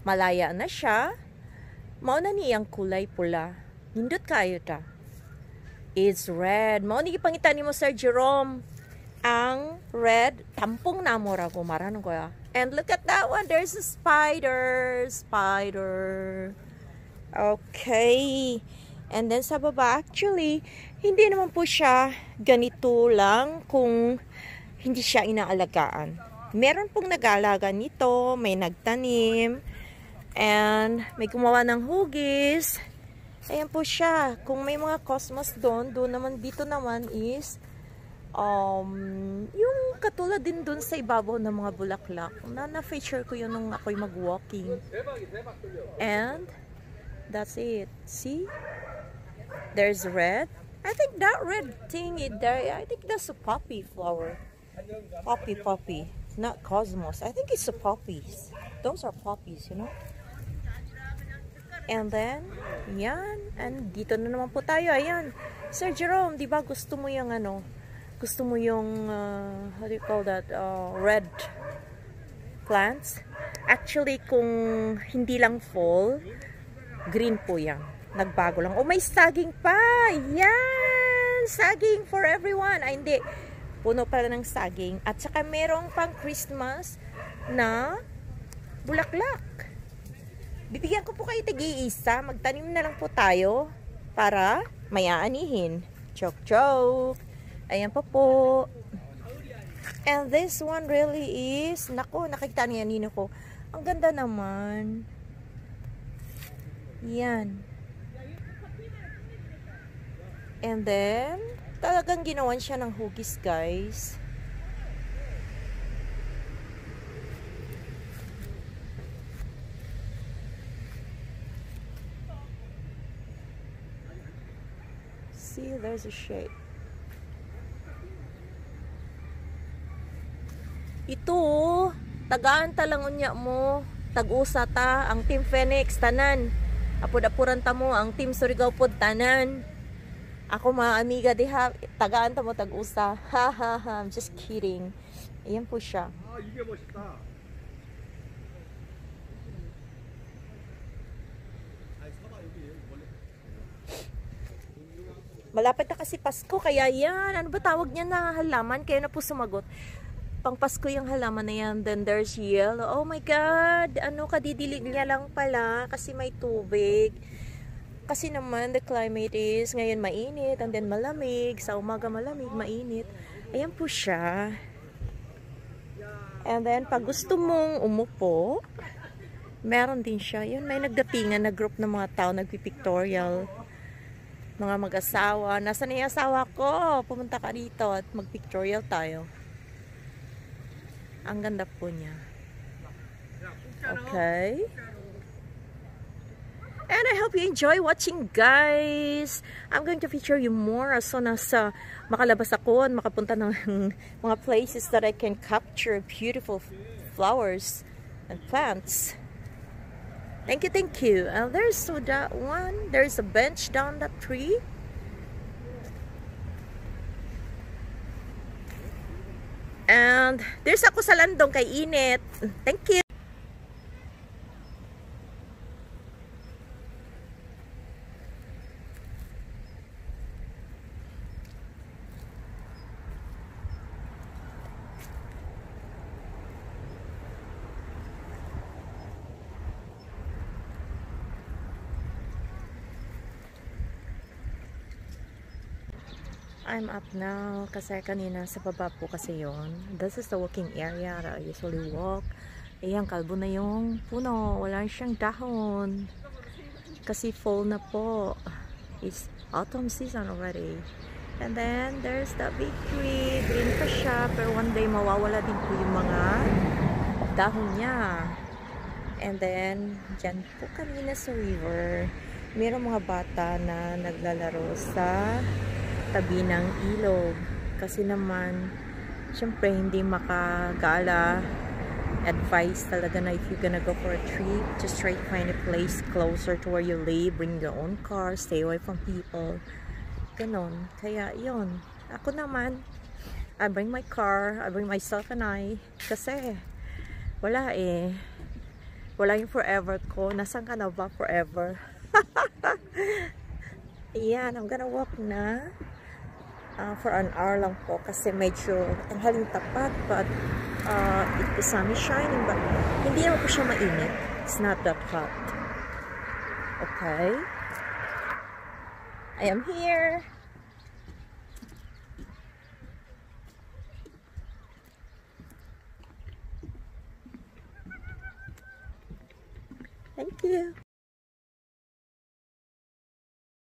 Malaya na siya. Mao na niyang kulay pula. Nindot kayo ta. It's red. Mao ni gipangita nimo Sir Jerome. Ang red, tampong namora ko maran ko ya. And look at that one. There's a spider. Spider. Okay. And then sa baba, actually, hindi naman po siya ganito lang kung hindi siya inaalagaan. Meron pong nag-aalaga nito, may nagtanim, and may gumawa ng hugis. Ayan po siya. Kung may mga cosmos doon naman, dito naman is yung katulad din doon sa ibabaw ng mga bulaklak. Na-feature ko yun nung ako'y mag-walking. And that's it. See? There's red. I think that red thing is there. I think that's a poppy flower. Poppy. Not cosmos. I think it's a poppies. Those are poppies, you know? And then, yan. And dito na naman po tayo. Ayan. Sir Jerome, di ba gusto mo yung ano? Gusto mo yung, how do you call that? Red plants. Actually, kung hindi lang fall, green po yan. Nagbago lang. Oh, may saging pa! Yan! Saging for everyone. Ay, hindi. Puno pala ng saging. At saka merong pang Christmas na bulaklak. Bibigyan ko po kayo tagi-isa. Magtanim na lang po tayo para mayaanihin. Chok-chok. Ayan pa po. And this one really is, naku, nakikita niya nino ko. Ang ganda naman. Yan. And then, talagang ginawan siya ng hugis, guys. See, there's a shade. Ito, tagaan ta lang unya mo. Tag-usa ta, ang Team Phoenix, tanan. Apod-apuran ta mo, ang Team Surigao pod, tanan. Ako mga amiga diha, tagaan ta mo tag-usa. Ha ha ha, I'm just kidding. Ayan po siya. Malapit na kasi Pasko, kaya yan. Ano ba tawag niya na halaman? Kaya na po sumagot. Pang Pasko yung halaman na yan. Then there's yellow. Oh my God! Ano, kadidilig niya lang pala kasi may tubig. Kasi naman, the climate is ngayon mainit and then malamig. Sa umaga malamig, mainit. Ayan po siya. And then, pag gusto mong umupo, meron din siya. Yun, may nagdatingan na group ng mga tao, nagpipictorial. Mga mag-asawa. Nasaan na yung asawa ko? Pumunta ka dito at mag-pictorial tayo. Ang ganda po niya. Okay. And I hope you enjoy watching, guys. I'm going to feature you more as soon as makalabas ako at makapunta ng mga places that I can capture beautiful flowers and plants. Thank you, thank you. And there's that one. There's a bench down that tree. And there's ako sa landong kay init. Thank you. I'm up now kasi kanina sa baba po kasi yon. This is the walking area that I usually walk. Ayan, kalbo na yung puno. Wala siyang dahon. Kasi fall na po. It's autumn season already. And then, there's the big tree. Green pa siya. Pero one day, mawawala din po yung mga dahon niya. And then, dyan po kanina sa river, mayroong mga bata na naglalaro sa tabi ng ilog. Kasi naman, syempre hindi makagala. Advice talaga na if you're gonna go for a trip, just try to find a place closer to where you live. Bring your own car, stay away from people. Ganon. Kaya yun. Ako naman, I bring my car, I bring myself and I. Kasi, wala eh. Wala yung forever ko. Nasaan ka na ba forever? Ayan, I'm gonna walk na. For an hour lang po kasi medyo tanghaling tapat, but the sun is shining, but hindi naman po siya mainit. It's not that hot. Okay, I am here. Thank you.